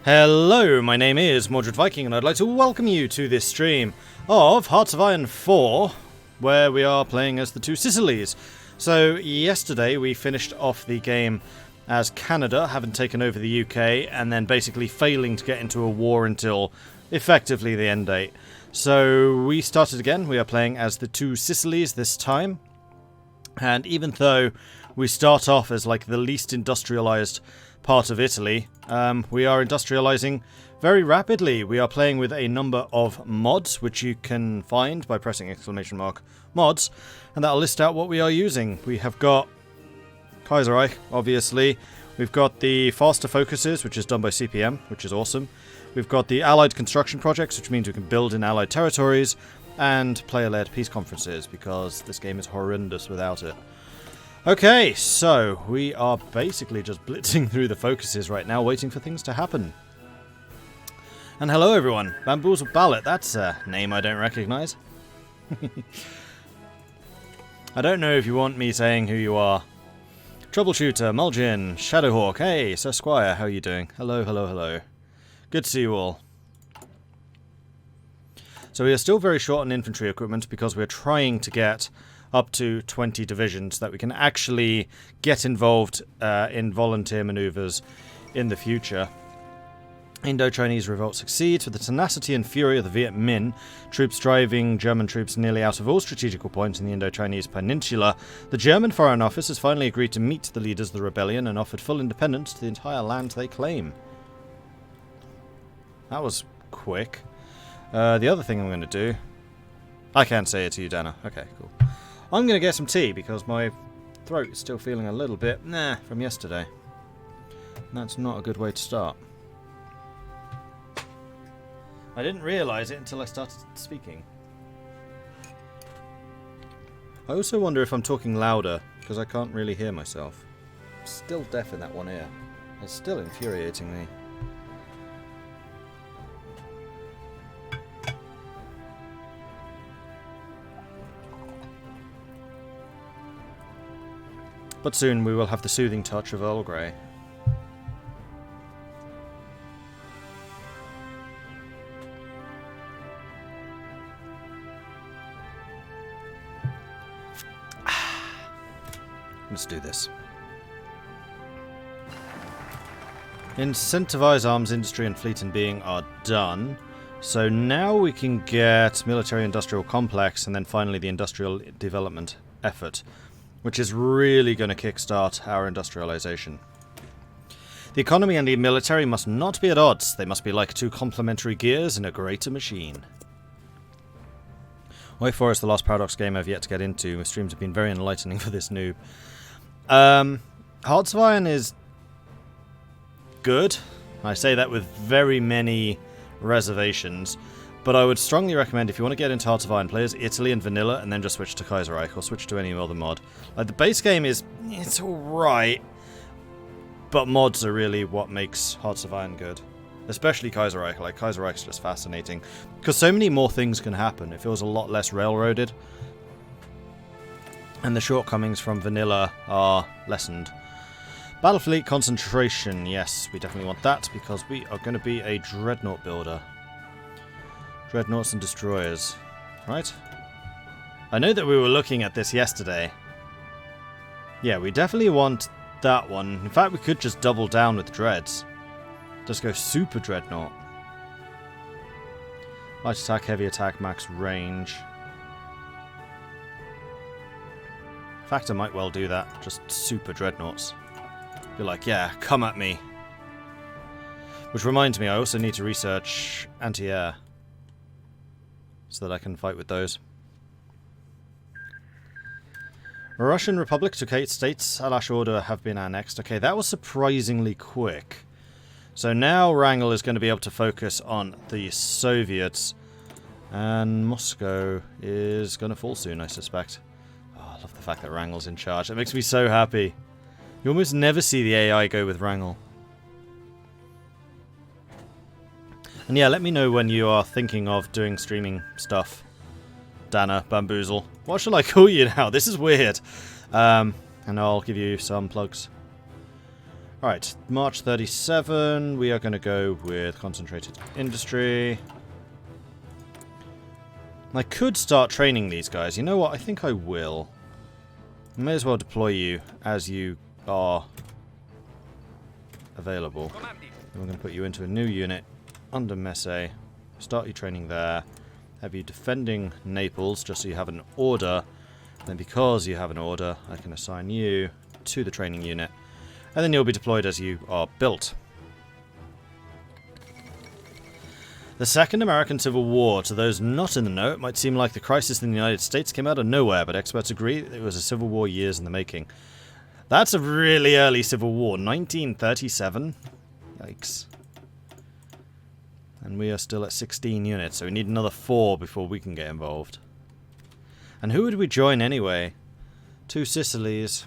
Hello, my name is Mordred Viking, and I'd like to welcome you to this stream of Hearts of Iron 4, where we are playing as the two Sicilies. So, yesterday we finished off the game as Canada, having taken over the UK, and then basically failing to get into a war until effectively the end date. So, we started again. We are playing as the two Sicilies this time. And even though we start off as like the least industrialized part of Italy, we are industrializing very rapidly. We are playing with a number of mods, which you can find by pressing !mods, and that'll list out what we are using. We have got Kaiserreich, obviously. We've got the faster focuses, which is done by CPM, which is awesome. We've got the allied construction projects, which means we can build in allied territories, and player-led peace conferences, because this game is horrendous without it. Okay, so we are basically just blitzing through the focuses right now, waiting for things to happen. And hello everyone, Bamboozle Ballot, that's a name I don't recognise. I don't know if you want me saying who you are. Troubleshooter, Mulgin, Shadowhawk, hey, Sir Squire, how are you doing? Hello, hello, hello. Good to see you all. So we are still very short on infantry equipment because we're trying to get up to 20 divisions that we can actually get involved in volunteer maneuvers in the future. Indo-Chinese revolt succeeds with the tenacity and fury of the Viet Minh, troops driving German troops nearly out of all strategical points in the Indo-Chinese peninsula. The German Foreign Office has finally agreed to meet the leaders of the rebellion and offered full independence to the entire land they claim. That was quick. The other thing I'm going to do... I can't say it to you, Dana. Okay, cool. I'm going to get some tea because my throat is still feeling a little bit from yesterday. And that's not a good way to start. I didn't realise it until I started speaking. I also wonder if I'm talking louder because I can't really hear myself. I'm still deaf in that one ear. It's still infuriating me. But soon we will have the soothing touch of Earl Grey. Let's do this. Incentivize arms industry and fleet and being are done. So now we can get military industrial complex and then finally the industrial development effort, which is really going to kickstart our industrialization. The economy and the military must not be at odds. They must be like two complementary gears in a greater machine. Way 4 is the last Paradox game I've yet to get into. My streams have been very enlightening for this noob. Hearts of Iron is good. I say that with very many reservations. But I would strongly recommend, if you want to get into Hearts of Iron, play as Italy and Vanilla, and then just switch to Kaiserreich, or switch to any other mod. Like, the base game it's alright, but mods are really what makes Hearts of Iron good. Especially Kaiserreich. Like, Kaiserreich's just fascinating. Because so many more things can happen. It feels a lot less railroaded. And the shortcomings from Vanilla are lessened. Battle Fleet concentration. Yes, we definitely want that, because we are going to be a Dreadnought builder. Dreadnoughts and destroyers. Right? I know that we were looking at this yesterday. Yeah, we definitely want that one. In fact, we could just double down with dreads. Just go super dreadnought. Light attack, heavy attack, max range. In fact, I might well do that. Just super dreadnoughts. Be like, yeah, come at me. Which reminds me, I also need to research anti-air, so that I can fight with those. Russian Republic took 8 states. Alash Order have been annexed. Okay, that was surprisingly quick. So now Wrangel is going to be able to focus on the Soviets. And Moscow is going to fall soon, I suspect. Oh, I love the fact that Wrangel's in charge. It makes me so happy. You almost never see the AI go with Wrangel. And yeah, let me know when you are thinking of doing streaming stuff. Dana, Bamboozle. What shall I call you now? This is weird. And I'll give you some plugs. Right, March 37, we are going to go with concentrated industry. I could start training these guys. You know what? I think I will. I may as well deploy you as you are available. Then we're going to put you into a new unit under Messe. Start your training there. Have you defending Naples just so you have an order. Then because you have an order, I can assign you to the training unit. And then you'll be deployed as you are built. The Second American Civil War. To those not in the know, it might seem like the crisis in the United States came out of nowhere, but experts agree it was a civil war years in the making. That's a really early civil war. 1937? Yikes. And we are still at 16 units, so we need another 4 before we can get involved. And who would we join anyway? 2 Sicilies.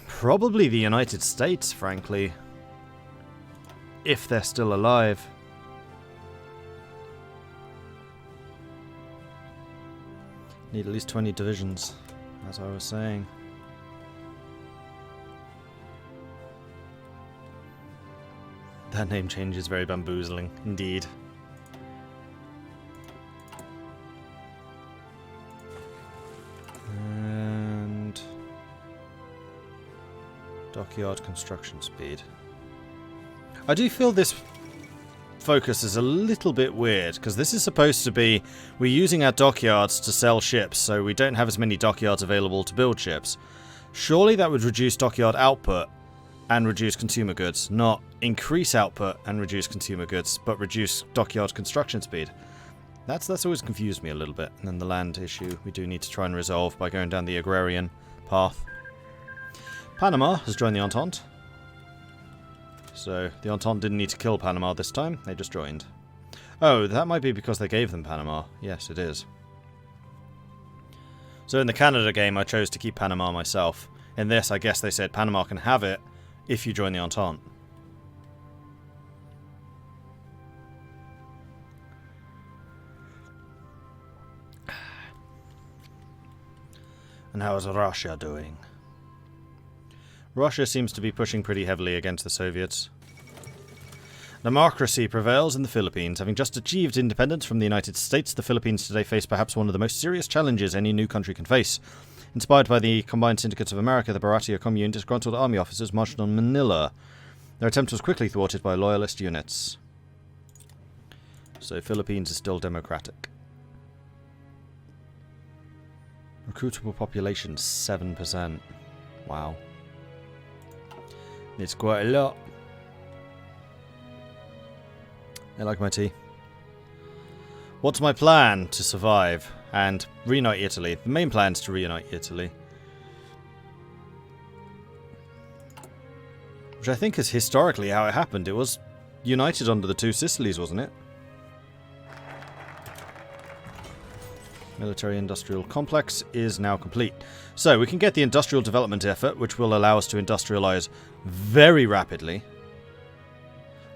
Probably the United States, frankly. If they're still alive. Need at least 20 divisions, as I was saying. That name change is very bamboozling, indeed. And dockyard construction speed. I do feel this focus is a little bit weird, because this is supposed to be we're using our dockyards to sell ships, so we don't have as many dockyards available to build ships. Surely that would reduce dockyard output and reduce consumer goods, not increase output and reduce consumer goods, but reduce dockyard construction speed. That's always confused me a little bit. And then the land issue we do need to try and resolve by going down the agrarian path. Panama has joined the Entente. So the Entente didn't need to kill Panama this time, they just joined. Oh, that might be because they gave them Panama. Yes, it is. So in the Canada game I chose to keep Panama myself. In this, I guess they said Panama can have it if you join the Entente. And how is Russia doing? Russia seems to be pushing pretty heavily against the Soviets. Democracy prevails in the Philippines. Having just achieved independence from the United States, the Philippines today face perhaps one of the most serious challenges any new country can face. Inspired by the Combined Syndicates of America, the Baratia Commune disgruntled army officers marched on Manila. Their attempt was quickly thwarted by loyalist units. So Philippines is still democratic. Recruitable population 7%. Wow. It's quite a lot. I like my tea. What's my plan to survive and reunite Italy? The main plan is to reunite Italy. Which I think is historically how it happened. It was united under the 2 Sicilies, wasn't it? Military-industrial complex is now complete. So we can get the industrial development effort, which will allow us to industrialize very rapidly.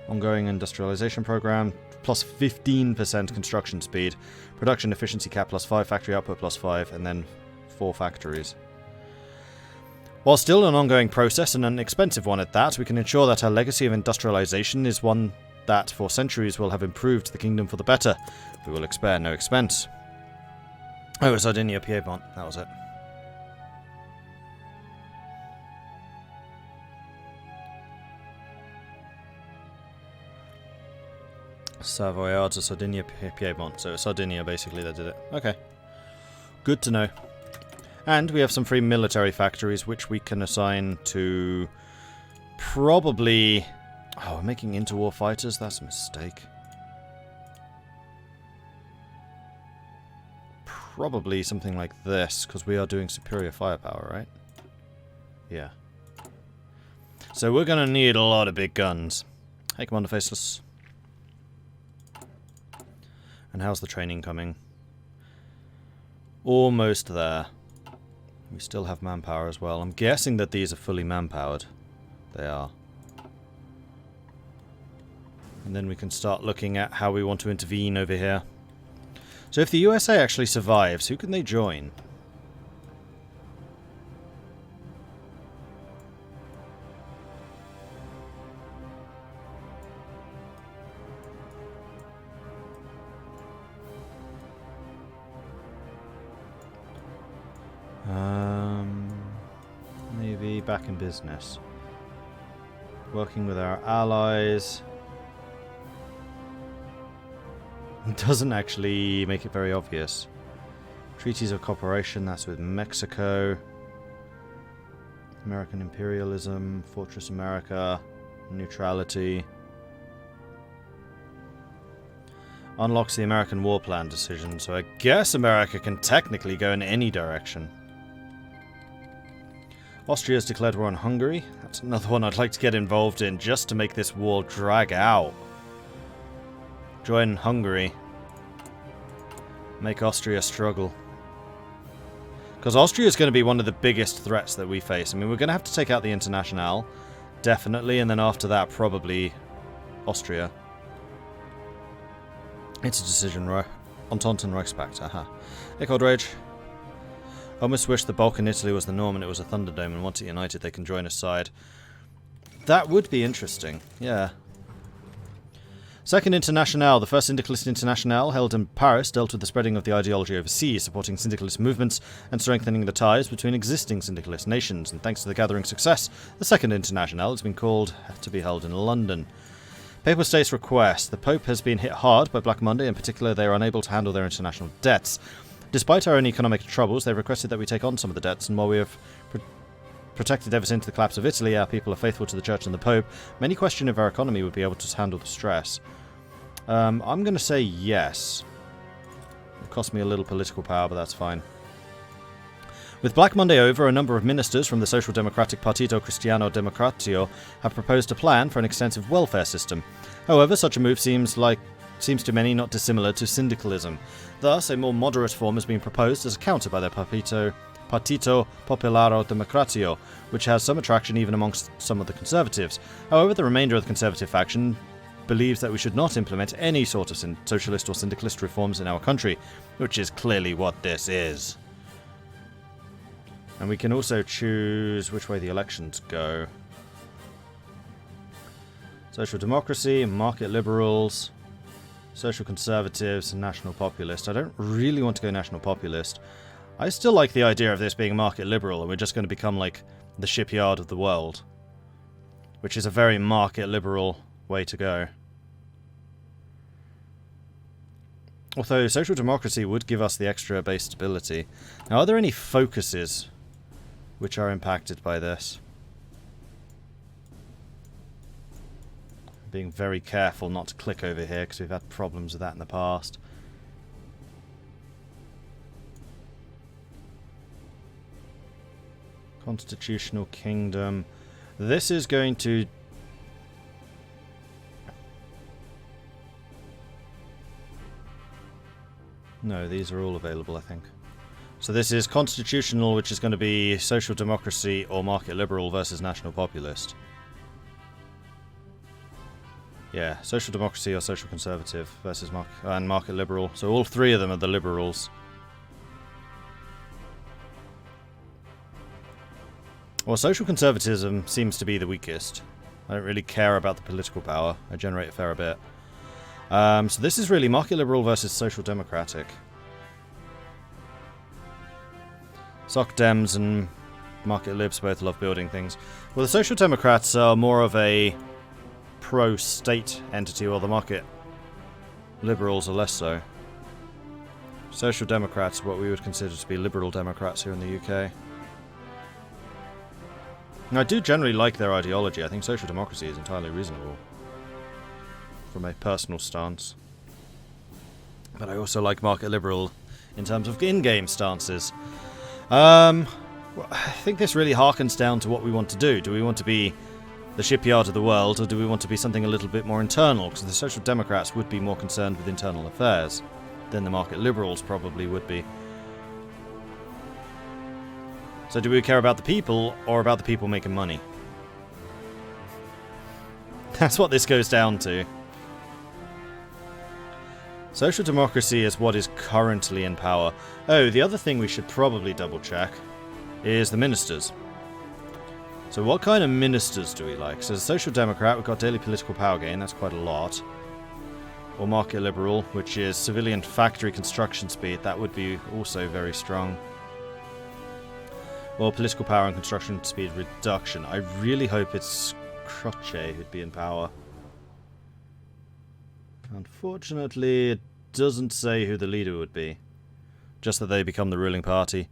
Ongoing industrialization program, plus 15% construction speed. Production efficiency cap plus 5, factory output plus 5, and then 4 factories. While still an ongoing process, and an expensive one at that, we can ensure that our legacy of industrialization is one that for centuries will have improved the kingdom for the better. We will spare no expense. Oh, Sardinia, Piedmont, that was it. Savoyards of Sardinia, Piedmont. So Sardinia, basically, that did it. Okay. Good to know. And we have some free military factories, which we can assign to probably... Oh, we're making interwar fighters? That's a mistake. Probably something like this, because we are doing superior firepower, right? Yeah. So we're going to need a lot of big guns. Hey, Commander Faceless. And how's the training coming? Almost there. We still have manpower as well. I'm guessing that these are fully manpowered. They are. And then we can start looking at how we want to intervene over here. So if the USA actually survives, who can they join? Maybe back in business. Working with our allies. It doesn't actually make it very obvious. Treaties of cooperation, that's with Mexico. American imperialism, Fortress America, neutrality. Unlocks the American war plan decision, so I guess America can technically go in any direction. Austria has declared war on Hungary. That's another one I'd like to get involved in just to make this war drag out. Join Hungary. Make Austria struggle. Because Austria is going to be one of the biggest threats that we face. I mean, we're going to have to take out the Internationale, definitely, and then after that, probably Austria. It's a decision, right? Entente and Reichspakt, aha. Echoed Rage. I almost wish the Balkan Italy was the norm and it was a Thunderdome, and once it united, they can join a side. That would be interesting, yeah. Second Internationale, the first Syndicalist Internationale, held in Paris, dealt with the spreading of the ideology overseas, supporting syndicalist movements and strengthening the ties between existing syndicalist nations, and thanks to the gathering success, the Second Internationale has been called to be held in London. Papal States request. The Pope has been hit hard by Black Monday, in particular they are unable to handle their international debts. Despite our own economic troubles, they've requested that we take on some of the debts, and while we have protected ever since the collapse of Italy, our people are faithful to the Church and the Pope, many question if our economy would be able to handle the stress. I'm going to say yes. It'll cost me a little political power, but that's fine. With Black Monday over, a number of ministers from the Social Democratic Partito Cristiano Democratio have proposed a plan for an extensive welfare system. However, such a move seems to many not dissimilar to syndicalism. Thus, a more moderate form has been proposed as a counter by their Partito Popolare Democratio, which has some attraction even amongst some of the conservatives. However, the remainder of the conservative faction believes that we should not implement any sort of socialist or syndicalist reforms in our country, which is clearly what this is. And we can also choose which way the elections go. Social democracy, market liberals, social conservatives, and national populist. I don't really want to go national populist. I still like the idea of this being market liberal, and we're just going to become like the Shipyard of the world, which is a very market liberal way to go. Although social democracy would give us the extra base stability. Now, are there any focuses which are impacted by this? Being very careful not to click over here because we've had problems with that in the past. Constitutional Kingdom. This is going to... No, these are all available, I think. So this is constitutional, which is going to be social democracy or market liberal versus national populist. Yeah, social democracy or social conservative versus market liberal. So all three of them are the liberals. Well, social conservatism seems to be the weakest. I don't really care about the political power. I generate a fair bit. So this is really market liberal versus social democratic. Soc Dems and market libs both love building things. Well, the social democrats are more of a pro-state entity, while the market liberals are less so. Social democrats are what we would consider to be liberal democrats here in the UK. And I do generally like their ideology. I think social democracy is entirely reasonable from a personal stance. But I also like market liberal in terms of in-game stances. Well, I think this really harkens down to what we want to do. Do we want to be the Shipyard of the world, or do we want to be something a little bit more internal? Because the Social Democrats would be more concerned with internal affairs than the market liberals probably would be. So do we care about the people, or about the people making money? That's what this goes down to. Social democracy is what is currently in power. Oh, the other thing we should probably double check is the ministers. So what kind of ministers do we like? So as a social democrat, we've got daily political power gain, that's quite a lot. Or market liberal, which is civilian factory construction speed, that would be also very strong. or political power and construction speed reduction. I really hope it's Croce who'd be in power. Unfortunately, it doesn't say who the leader would be. Just that they become the ruling party.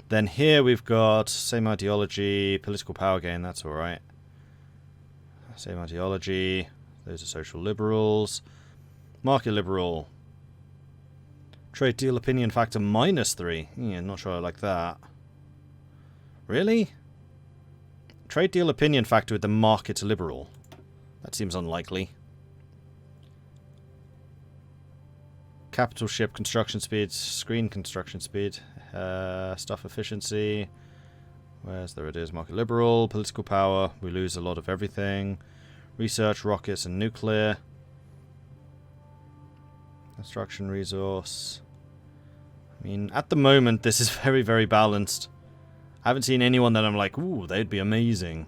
Then here we've got same ideology, political power gain, that's alright. Same ideology, those are social liberals. Market liberal. Trade deal opinion factor -3. Yeah, not sure I like that. Really? Trade deal opinion factor with the market liberal. That seems unlikely. Capital ship construction speed, screen construction speed, stuff efficiency. There it is, market liberal, political power, we lose a lot of everything. Research, rockets and nuclear. Construction resource. I mean, at the moment this is very, very balanced. I haven't seen anyone that I'm like, ooh, they'd be amazing.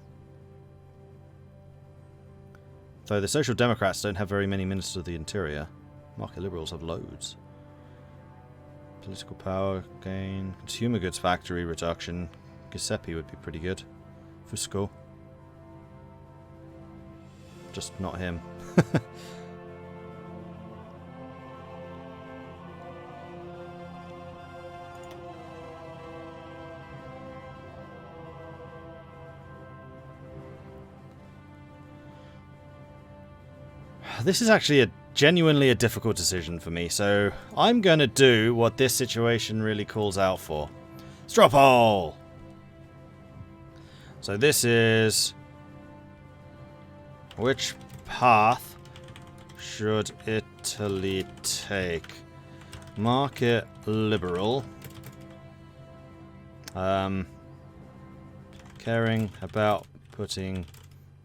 Though the Social Democrats don't have very many ministers of the interior. Market liberals have loads. Political power gain. Consumer goods factory reduction. Giuseppe would be pretty good. Fusco. Just not him. This is actually genuinely a difficult decision for me, so I'm going to do what this situation really calls out for. Straw poll! So this is... which path should Italy take? Market liberal. Caring about putting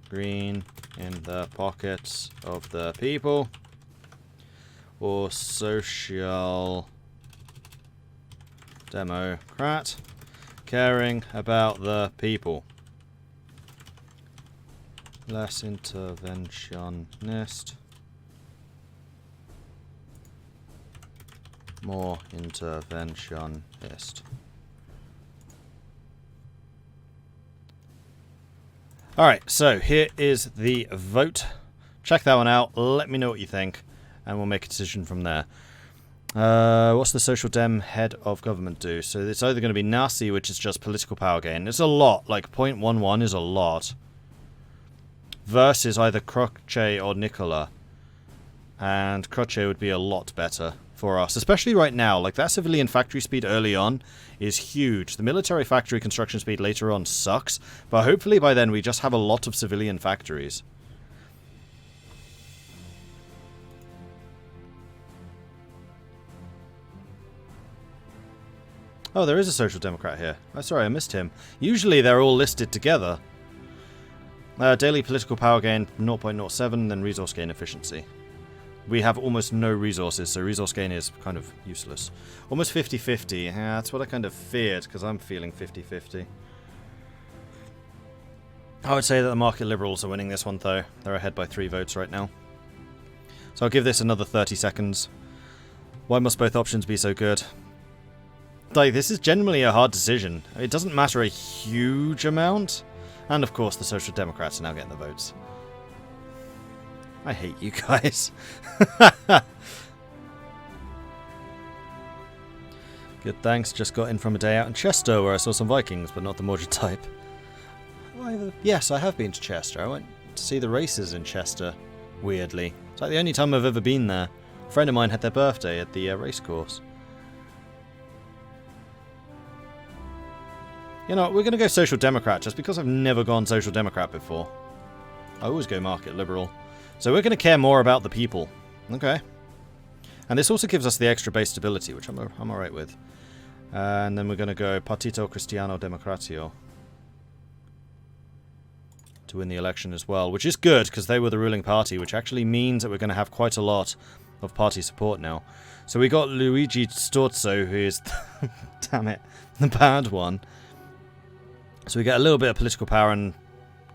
green in the pockets of the people, or social democrat, caring about the people. Less interventionist, more interventionist. Alright, so here is the vote. Check that one out, let me know what you think, and we'll make a decision from there. What's the Social Dem head of government do? So it's either going to be Nasi, which is just political power gain. It's a lot, like 0.11 is a lot. Versus either Croce or Nicola. And Croce would be a lot better for us, especially right now. Like, that civilian factory speed early on is huge. The military factory construction speed later on sucks, but hopefully by then we just have a lot of civilian factories. Oh, there is a Social Democrat here. Oh, sorry, I missed him. Usually they're all listed together. Daily political power gain 0.07, then resource gain efficiency. We have almost no resources, so resource gain is kind of useless. Almost 50-50. Yeah, that's what I kind of feared, because I'm feeling 50-50. I would say that the market liberals are winning this one, though. They're ahead by 3 votes right now. So I'll give this another 30 seconds. Why must both options be so good? Like, this is generally a hard decision. It doesn't matter a huge amount. And of course, the Social Democrats are now getting the votes. I hate you guys. Good, thanks. Just got in from a day out in Chester where I saw some Vikings, but not the Mordred type. Yes, I have been to Chester. I went to see the races in Chester, weirdly. It's like the only time I've ever been there. A friend of mine had their birthday at the race course. You know, we're going to go Social Democrat just because I've never gone Social Democrat before. I always go Market Liberal. So we're going to care more about the people. Okay. And this also gives us the extra base stability, which I'm alright with. And then we're going to go Partito Cristiano Democratio to win the election as well, which is good because they were the ruling party, which actually means that we're going to have quite a lot of party support now. So we got Luigi Storzo, who is, damn it, the bad one. So we get a little bit of political power and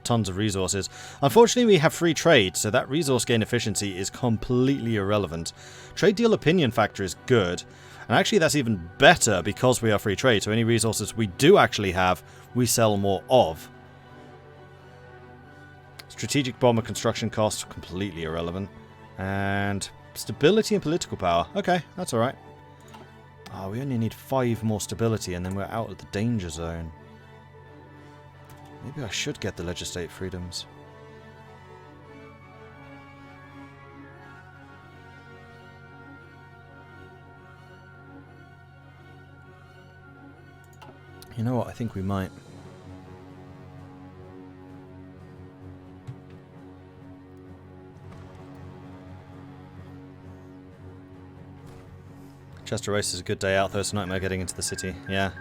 tons of resources. Unfortunately, we have free trade, so that resource gain efficiency is completely irrelevant. Trade deal opinion factor is good, and actually that's even better because we are free trade, so any resources we do actually have, we sell more of. Strategic bomber construction costs, completely irrelevant. And stability and political power. Okay, that's alright. Oh, we only need 5 more stability and then we're out of the danger zone. Maybe I should get the legislate freedoms. You know what, I think we might. Chester Race is a good day out, though it's a nightmare getting into the city. Yeah.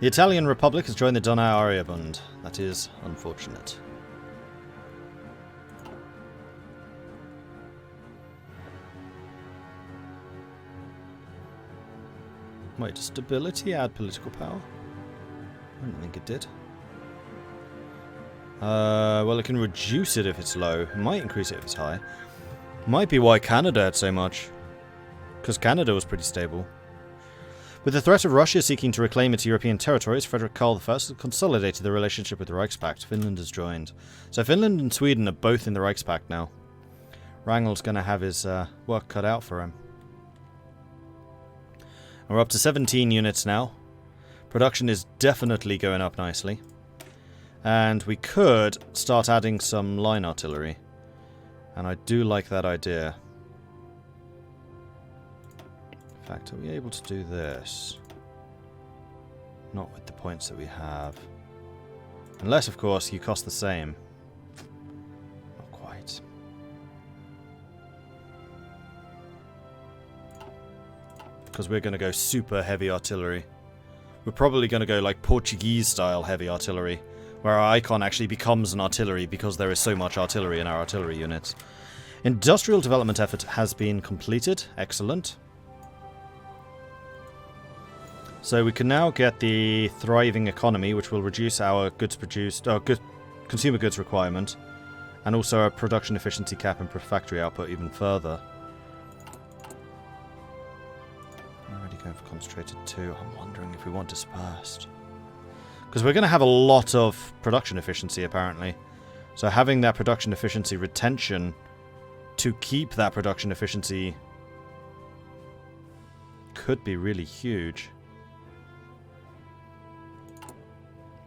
The Italian Republic has joined the Donau Bund. That is unfortunate. Wait, does stability add political power? I don't think it did. Well, it can reduce it if it's low. It might increase it if it's high. Might be why Canada had so much. Because Canada was pretty stable. With the threat of Russia seeking to reclaim its European territories, Frederick Karl I has consolidated the relationship with the Reichspakt. Finland has joined. So Finland and Sweden are both in the Reichspakt now. Wrangel's going to have his work cut out for him. And we're up to 17 units now. Production is definitely going up nicely. And we could start adding some line artillery. And I do like that idea. In fact, are we able to do this? Not with the points that we have. Unless, of course, you cost the same. Not quite. Because we're going to go super heavy artillery. We're probably going to go like Portuguese-style heavy artillery, where our icon actually becomes an artillery because there is so much artillery in our artillery units. Industrial development effort has been completed. Excellent. So we can now get the thriving economy, which will reduce our goods produced, consumer goods requirement, and also our production efficiency cap and factory output even further. I'm already going for concentrated 2. I'm wondering if we want dispersed. Because we're going to have a lot of production efficiency, apparently. So having that production efficiency retention to keep that production efficiency could be really huge.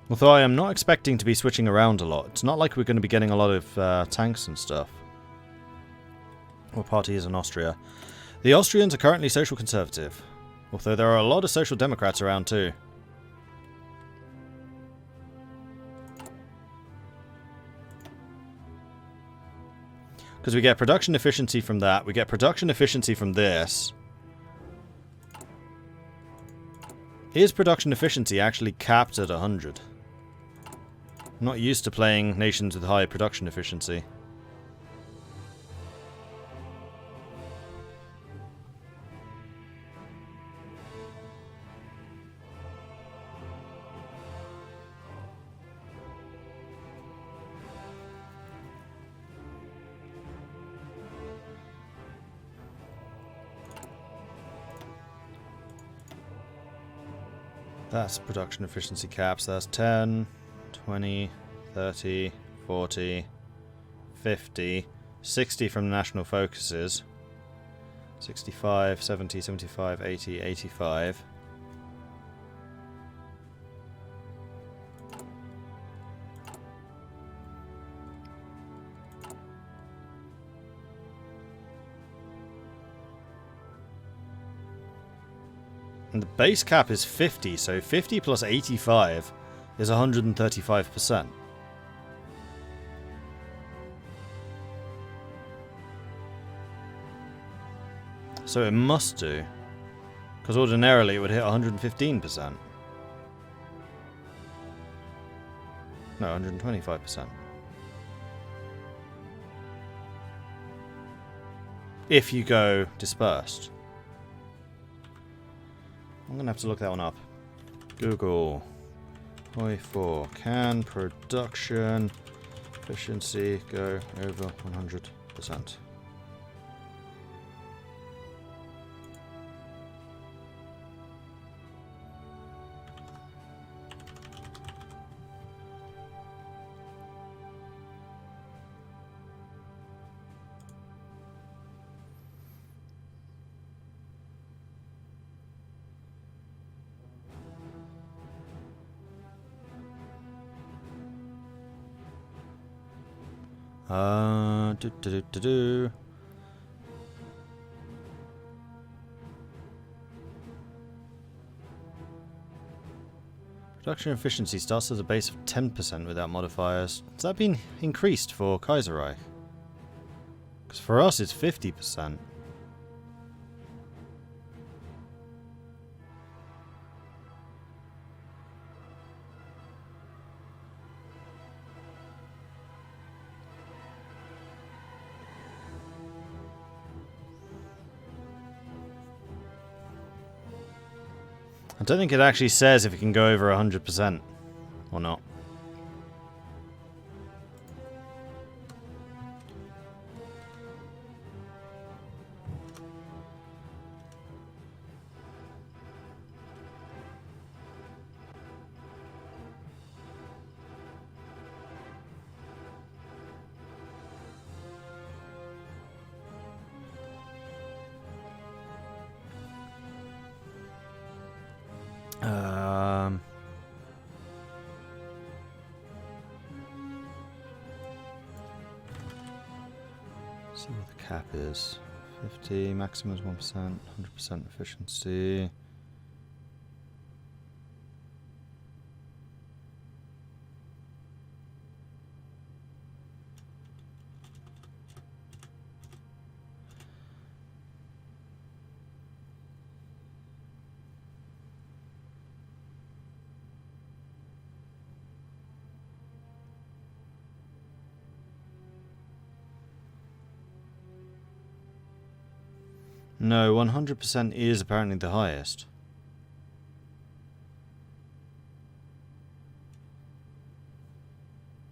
Although I am not expecting to be switching around a lot. It's not like we're going to be getting a lot of tanks and stuff. What party is in Austria? The Austrians are currently social conservative. Although there are a lot of social democrats around too. Because we get production efficiency from that. We get production efficiency from this. Is production efficiency actually capped at 100? I'm not used to playing nations with high production efficiency. That's production efficiency caps. That's 10, 20, 30, 40, 50, 60 from national focuses. 65, 70, 75, 80, 85. And the base cap is 50, so 50 plus 85 is 135%. So it must do. Because ordinarily it would hit 115%. No, 125%. If you go dispersed. I'm going to have to look that one up. Google. Hoi 4. Can production Efficiency, go over 100%. Do. Production efficiency starts at a base of 10% without modifiers. Has that been increased for Kaiserreich? Because for us it's 50%. I don't think it actually says if it can go over 100% or not. See what the cap is. 50, maximum is 1%, 100% efficiency. No, 100% is apparently the highest.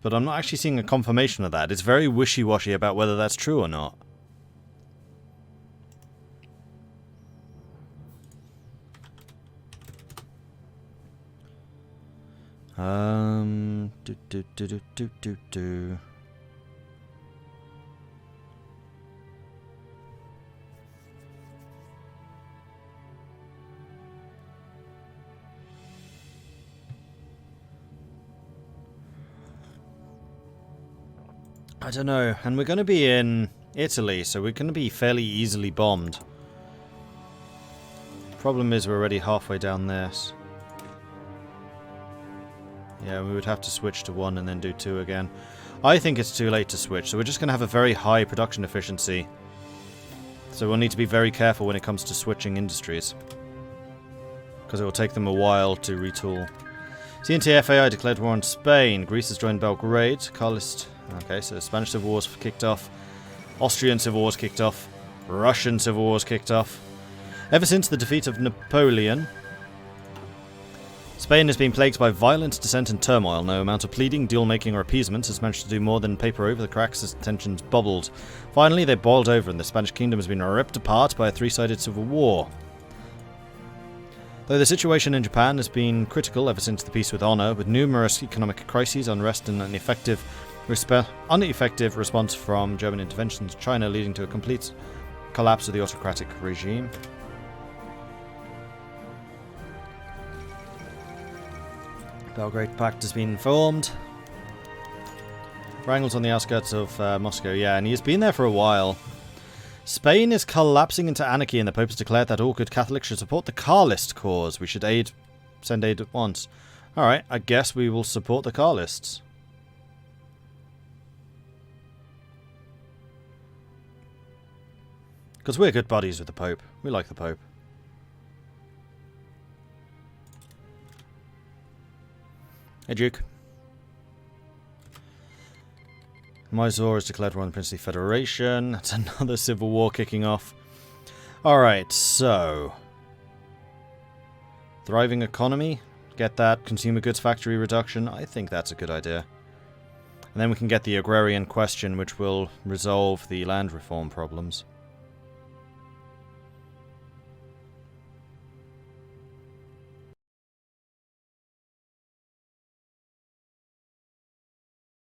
But I'm not actually seeing a confirmation of that. It's very wishy-washy about whether that's true or not. Do. I don't know, and we're going to be in Italy, so we're going to be fairly easily bombed. Problem is we're already halfway down this. Yeah, we would have to switch to 1 and then do 2 again. I think it's too late to switch, so we're just going to have a very high production efficiency. So we'll need to be very careful when it comes to switching industries, because it will take them a while to retool. TNT FAI declared war on Spain. Greece has joined Belgrade. Carlist. Okay, so Spanish Civil Wars kicked off. Austrian Civil Wars kicked off. Russian Civil Wars kicked off. Ever since the defeat of Napoleon, Spain has been plagued by violent dissent and turmoil. No amount of pleading, deal-making, or appeasement has managed to do more than paper over the cracks as tensions bubbled. Finally, they boiled over and the Spanish kingdom has been ripped apart by a three-sided civil war. Though the situation in Japan has been critical ever since the peace with honour, with numerous economic crises, unrest, and an ineffective response from German intervention to China, leading to a complete collapse of the autocratic regime. Belgrade Pact has been formed. Wrangles on the outskirts of Moscow, yeah, and he's been there for a while. Spain is collapsing into anarchy, and the Pope has declared that all good Catholics should support the Carlist cause. We should send aid at once. Alright, I guess we will support the Carlists. Because we're good buddies with the Pope. We like the Pope. Hey, Duke. Mysore has declared war on the Princely Federation. That's another civil war kicking off. Alright, so... thriving economy. Get that. Consumer goods factory reduction. I think that's a good idea. And then we can get the agrarian question, which will resolve the land reform problems.